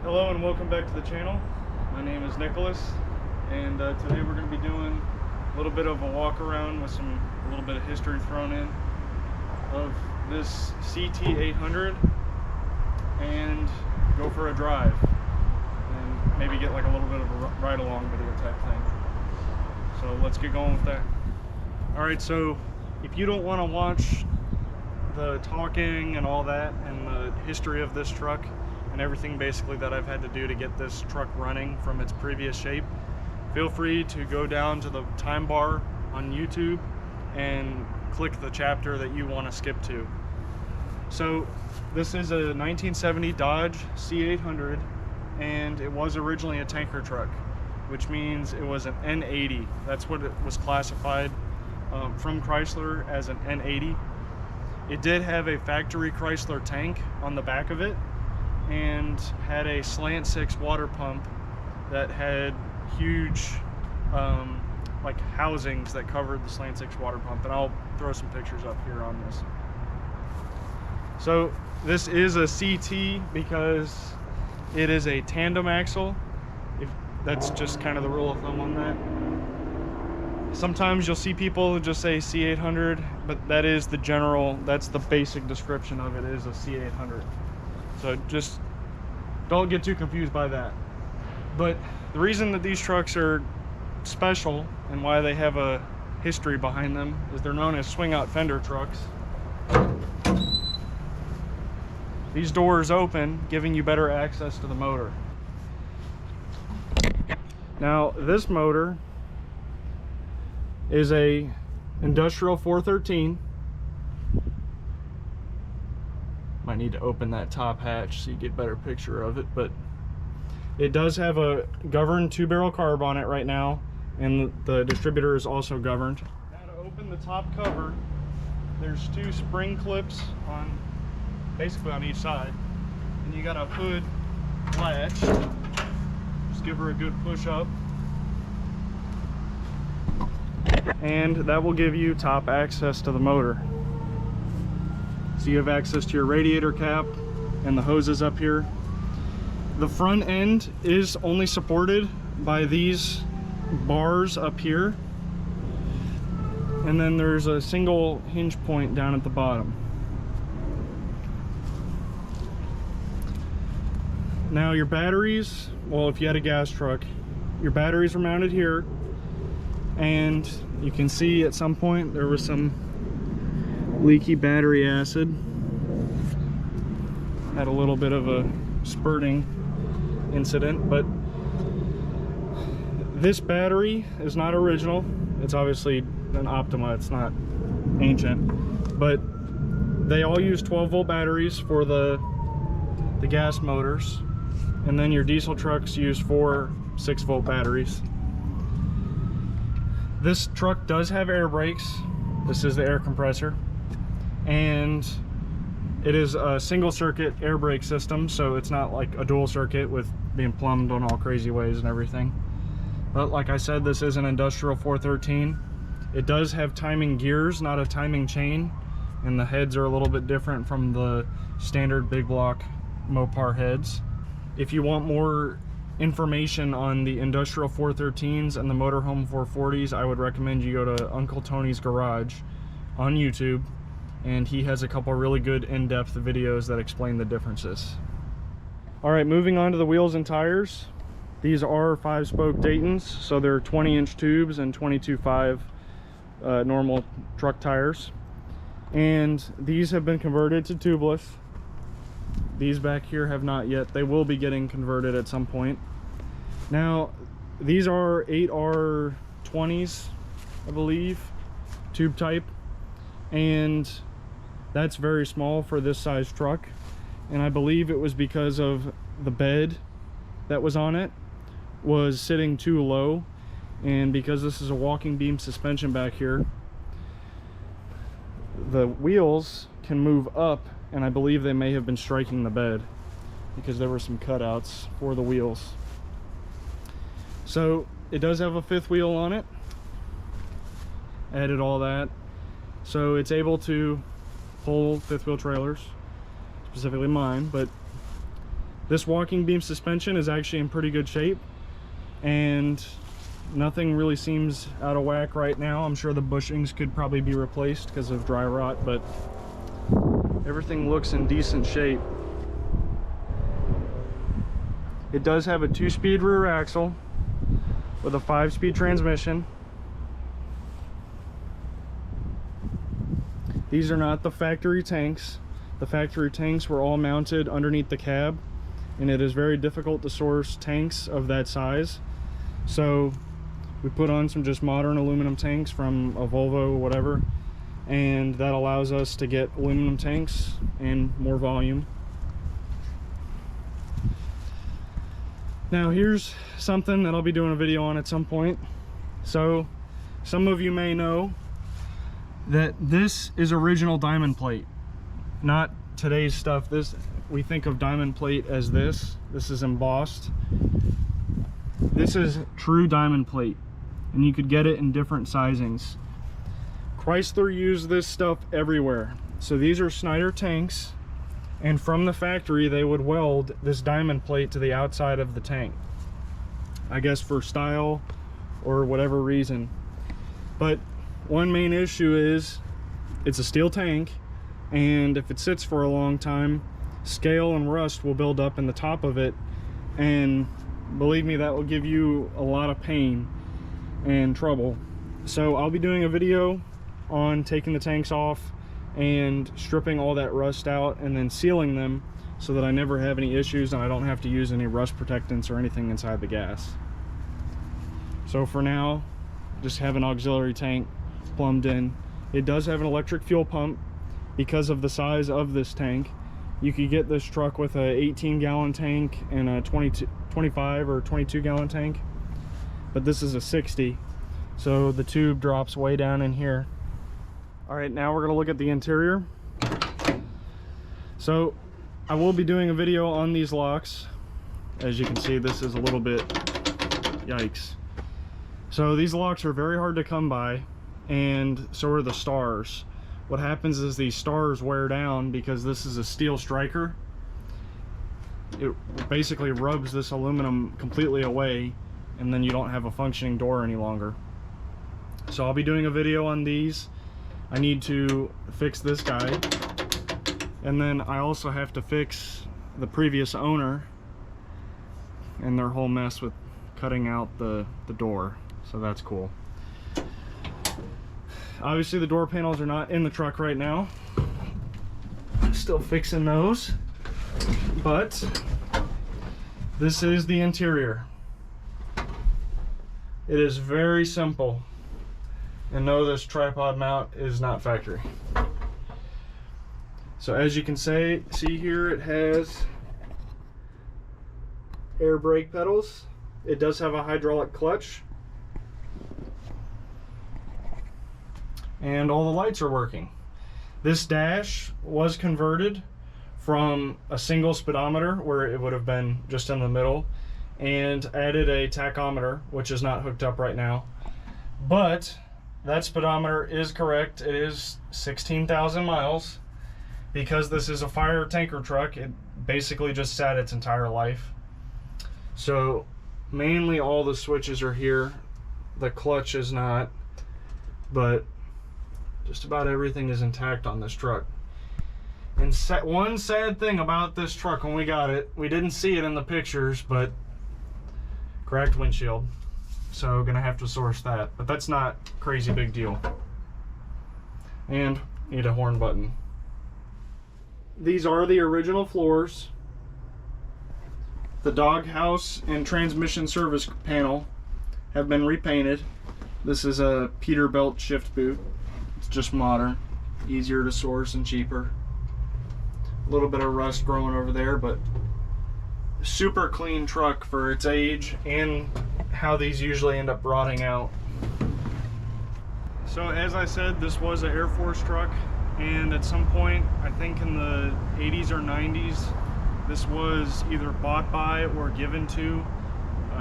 Hello and welcome back to the channel. My name is Nicholas, and today we're going to be doing a little bit of a walk around with a little bit of history thrown in of this CT800 and go for a drive and maybe get like a little bit of a ride along video type thing. So let's get going with that. Alright, so if you don't want to watch the talking and all that and the history of this truck and everything basically that I've had to do to get this truck running from its previous shape, feel free to go down to the time bar on YouTube and click the chapter that you want to skip to. So this is a 1970 Dodge C800, and it was originally a tanker truck, which means it was an N80. That's what it was classified from Chrysler, as an N80. It did have a factory Chrysler tank on the back of it, and had a slant 6 water pump that had huge like housings that covered the slant 6 water pump, and I'll throw some pictures up here on this. So this is a CT because it is a tandem axle. If that's just kind of the rule of thumb on that. Sometimes you'll see people just say C800, but that is the general, that's the basic description of it, is a C800. So just don't get too confused by that. But the reason that these trucks are special and why they have a history behind them is they're known as Swing-Out-Fender trucks. These doors open, giving you better access to the motor. Now this motor is a industrial 413. Might need to open that top hatch so you get a better picture of it, but it does have a governed 2-barrel carb on it right now, and the distributor is also governed. Now to open the top cover, there's 2 spring clips on basically on each side, and you got a hood latch. Just give her a good push up, and that will give you top access to the motor. So you have access to your radiator cap and the hoses up here. The front end is only supported by these bars up here, and then there's a single hinge point down at the bottom. Now your batteries, well, if you had a gas truck, your batteries are mounted here, and you can see at some point there was some leaky battery acid. Had a little bit of a spurting incident, but this battery is not original. It's obviously an Optima, it's not ancient, but they all use 12-volt batteries for the gas motors, and then your diesel trucks use 4 6-volt batteries. This truck does have air brakes. This is the air compressor, and it is a single circuit air brake system, so it's not like a dual circuit with being plumbed on all crazy ways and everything. But like I said, this is an industrial 413. It does have timing gears, not a timing chain, and the heads are a little bit different from the standard big block Mopar heads. If you want more information on the industrial 413s and the Motorhome 440s, I would recommend you go to Uncle Tony's Garage on YouTube, and he has a couple really good in-depth videos that explain the differences. Alright, moving on to the wheels and tires. These are 5-spoke Daytons, so they're 20-inch tubes and 22.5 normal truck tires. And these have been converted to tubeless. These back here have not yet. They will be getting converted at some point. Now, these are 8R20s, I believe, tube type, and that's very small for this size truck, and I believe it was because of the bed that was on it was sitting too low, and because this is a walking beam suspension back here, the wheels can move up, and I believe they may have been striking the bed because there were some cutouts for the wheels. So it does have a 5th wheel on it. Added all that, so it's able to pull 5th wheel trailers, specifically mine, but This walking beam suspension is actually in pretty good shape, and nothing really seems out of whack right now. I'm sure the bushings could probably be replaced because of dry rot, but everything looks in decent shape. It does have a 2-speed rear axle with a 5-speed transmission. These are not the factory tanks. The factory tanks were all mounted underneath the cab, and it is very difficult to source tanks of that size. So we put on some just modern aluminum tanks from a Volvo, whatever, and that allows us to get aluminum tanks and more volume. Now here's something that I'll be doing a video on at some point. So some of you may know that this is original diamond plate, not today's stuff. This, we think of diamond plate as this is embossed. This is true diamond plate, and you could get it in different sizings. Chrysler used this stuff everywhere. So these are Snyder tanks, and from the factory they would weld this diamond plate to the outside of the tank, I guess for style or whatever reason. But one main issue is it's a steel tank, and if it sits for a long time, scale and rust will build up in the top of it, and believe me, that will give you a lot of pain and trouble. So I'll be doing a video on taking the tanks off and stripping all that rust out and then sealing them so that I never have any issues and I don't have to use any rust protectants or anything inside the gas. So for now, just have an auxiliary tank plumbed in. It does have an electric fuel pump because of the size of this tank. You could get this truck with a 18-gallon tank and a 25 or 22-gallon tank, but this is a 60, so the tube drops way down in here. All right, now we're gonna look at the interior. So I will be doing a video on these locks. As you can see, this is a little bit, yikes. So these locks are very hard to come by, and so are the stars. What happens is these stars wear down because this is a steel striker. It basically rubs this aluminum completely away, and then you don't have a functioning door any longer. So I'll be doing a video on these. I need to fix this guy, and then I also have to fix the previous owner and their whole mess with cutting out the door. So that's cool. Obviously the door panels are not in the truck right now. Still fixing those. But this is the interior. It is very simple. And no, this tripod mount is not factory. So as you can see here, it has air brake pedals. It does have a hydraulic clutch. And all the lights are working. This dash was converted from a single speedometer, where it would have been just in the middle, and added a tachometer, which is not hooked up right now. But that speedometer is correct. It is 16,000 miles. Because this is a fire tanker truck, it basically just sat its entire life. So mainly all the switches are here. The clutch is not, but just about everything is intact on this truck. And one sad thing about this truck when we got it, we didn't see it in the pictures, but cracked windshield. So gonna have to source that, but that's not crazy big deal. And need a horn button. These are the original floors. The doghouse and transmission service panel have been repainted. This is a Peterbilt shift boot. It's just modern, easier to source and cheaper. A little bit of rust growing over there, but super clean truck for its age and how these usually end up rotting out. So as I said, this was an Air Force truck, and at some point, I think in the 80s or 90s, this was either bought by or given to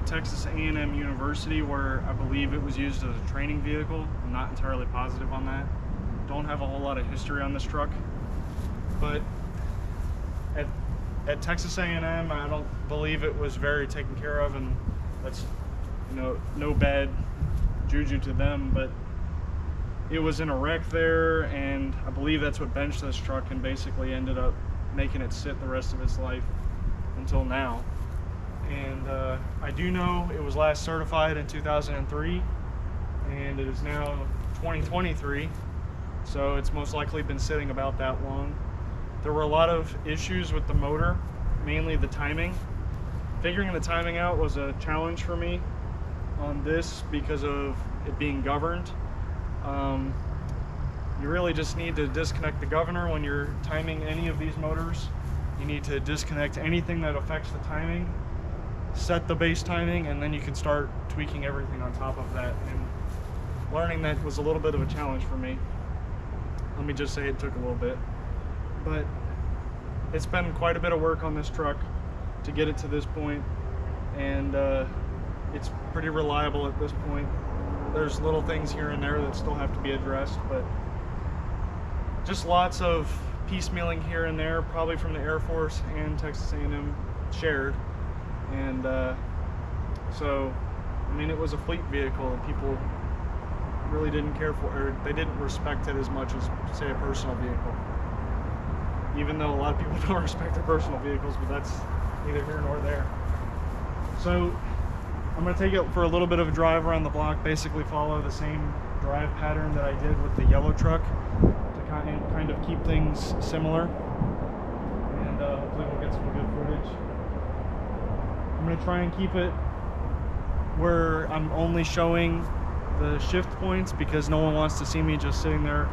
Texas A&M University, where I believe it was used as a training vehicle. I'm not entirely positive on that. Don't have a whole lot of history on this truck, but at Texas A&M, I don't believe it was very taken care of, and that's, you know, no bad juju to them, but it was in a wreck there, and I believe that's what benched this truck and basically ended up making it sit the rest of its life until now. And I do know it was last certified in 2003, and it is now 2023, so it's most likely been sitting about that long. There were a lot of issues with the motor, mainly the timing. Figuring the timing out was a challenge for me on this because of it being governed. You really just need to disconnect the governor when you're timing any of these motors. You need to disconnect anything that affects the timing, set the base timing, and then you can start tweaking everything on top of that. And learning that was a little bit of a challenge for me. Let me just say it took a little bit. But it's been quite a bit of work on this truck to get it to this point, and it's pretty reliable at this point. There's little things here and there that still have to be addressed, but just lots of piecemealing here and there, probably from the Air Force and Texas A&M shared. And so, I mean, it was a fleet vehicle, and people really didn't care for, or they didn't respect it as much as, say, a personal vehicle. Even though a lot of people don't respect their personal vehicles, but that's neither here nor there. So I'm going to take it for a little bit of a drive around the block, basically follow the same drive pattern that I did with the yellow truck to kind of keep things similar, and hopefully we'll get some good footage. I'm going to try and keep it where I'm only showing the shift points, because no one wants to see me just sitting there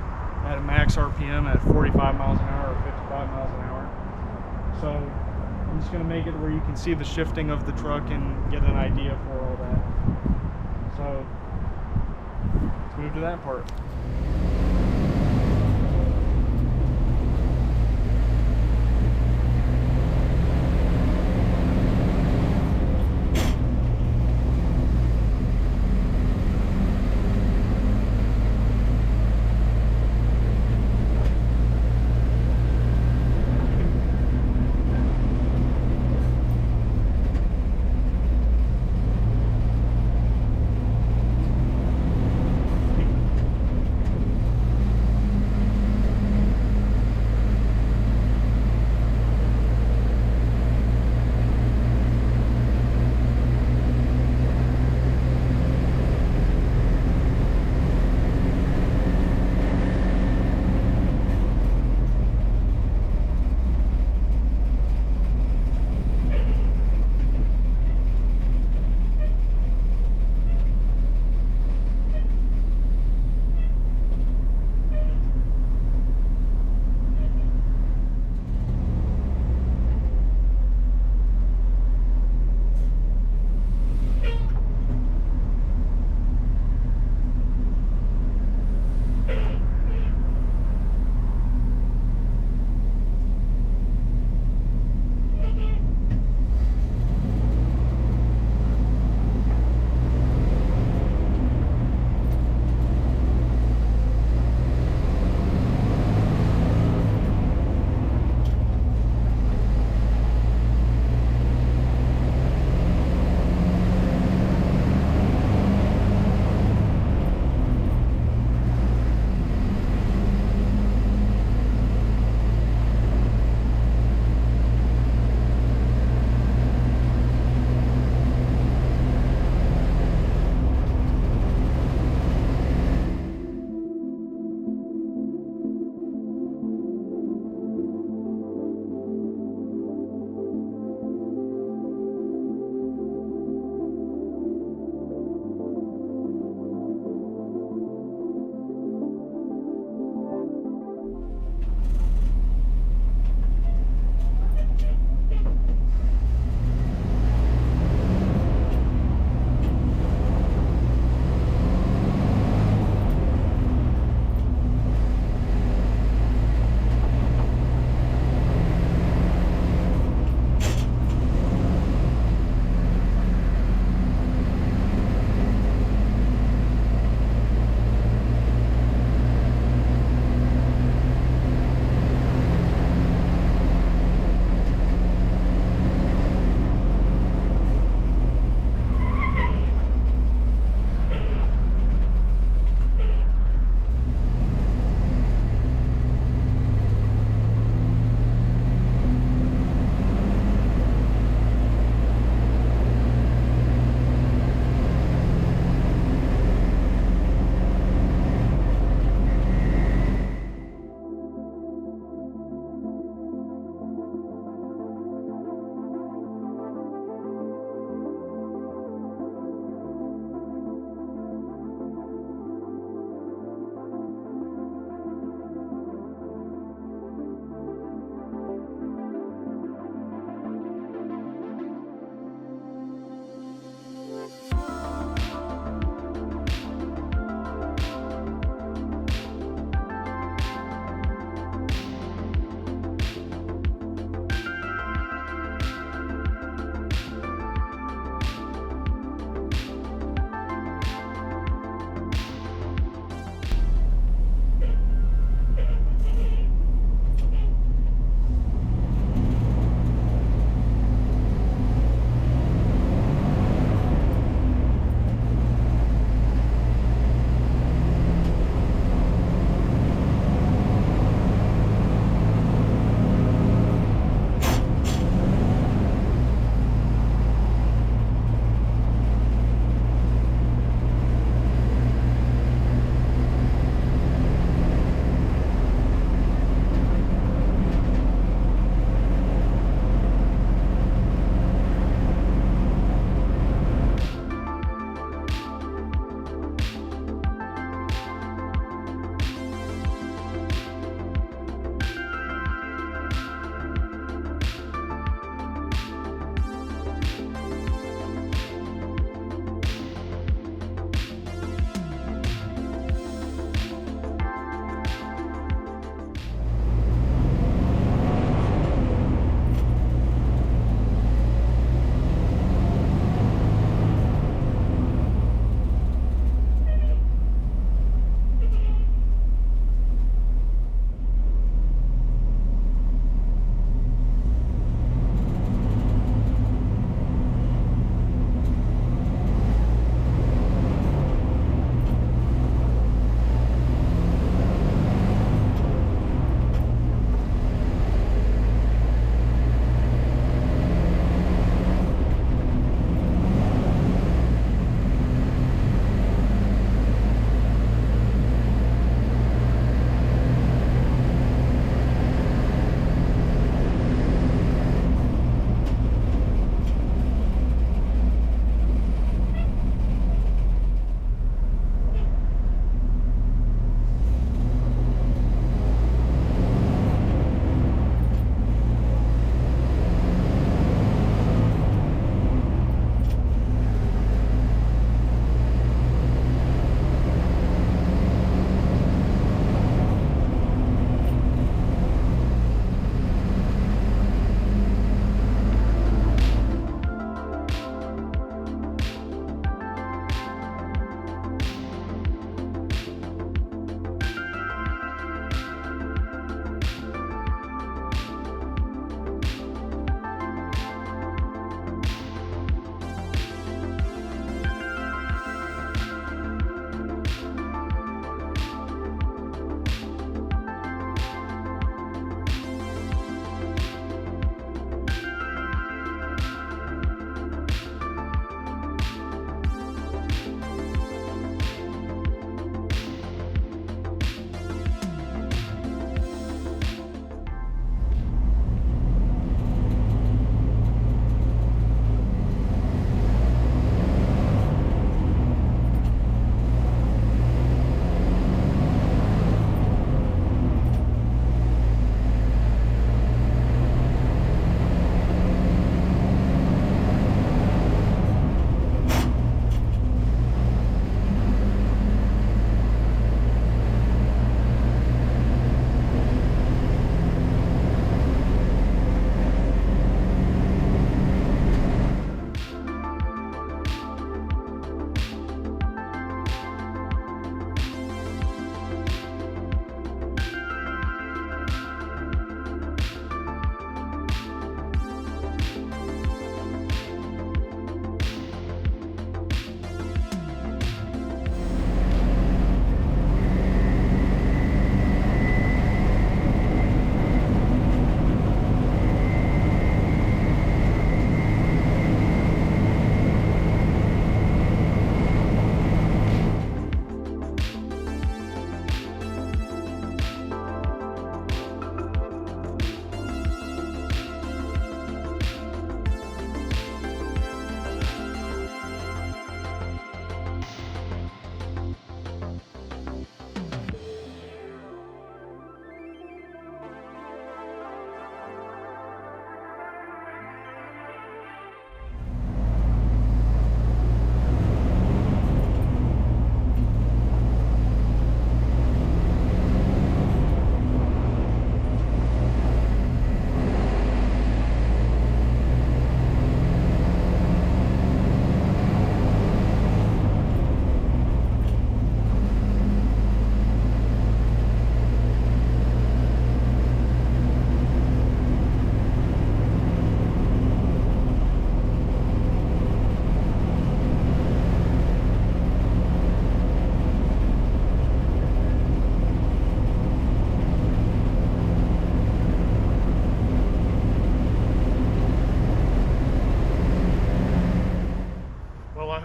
at a max RPM at 45 miles an hour or 55 miles an hour. So I'm just going to make it where you can see the shifting of the truck and get an idea for all that. So let's move to that part.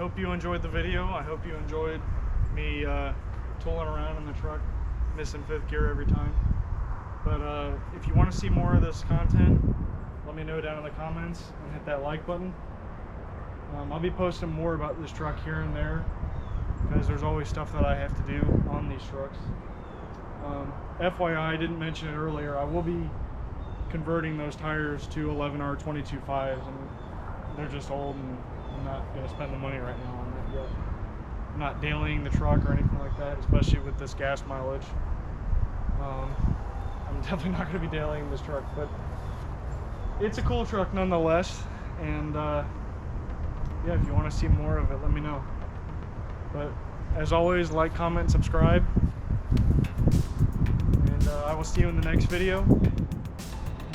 hope you enjoyed the video. I hope you enjoyed me tooling around in the truck, missing fifth gear every time. But if you want to see more of this content, let me know down in the comments and hit that like button. I'll be posting more about this truck here and there, because there's always stuff that I have to do on these trucks. FYI, I didn't mention it earlier, I will be converting those tires to 11R 22.5s, and they're just old, and I'm not going to spend the money right now on that yet. I'm not dailying the truck or anything like that, especially with this gas mileage. I'm definitely not going to be dailying this truck, but it's a cool truck nonetheless, and yeah, if you want to see more of it, let me know. But as always, like, comment, subscribe, and I will see you in the next video.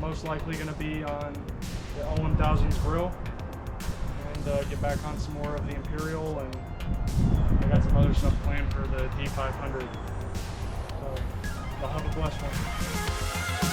Most likely going to be on the L1000's grill, and get back on some more of the Imperial, and I got some other stuff planned for the D500. So, I'll have a blessed one.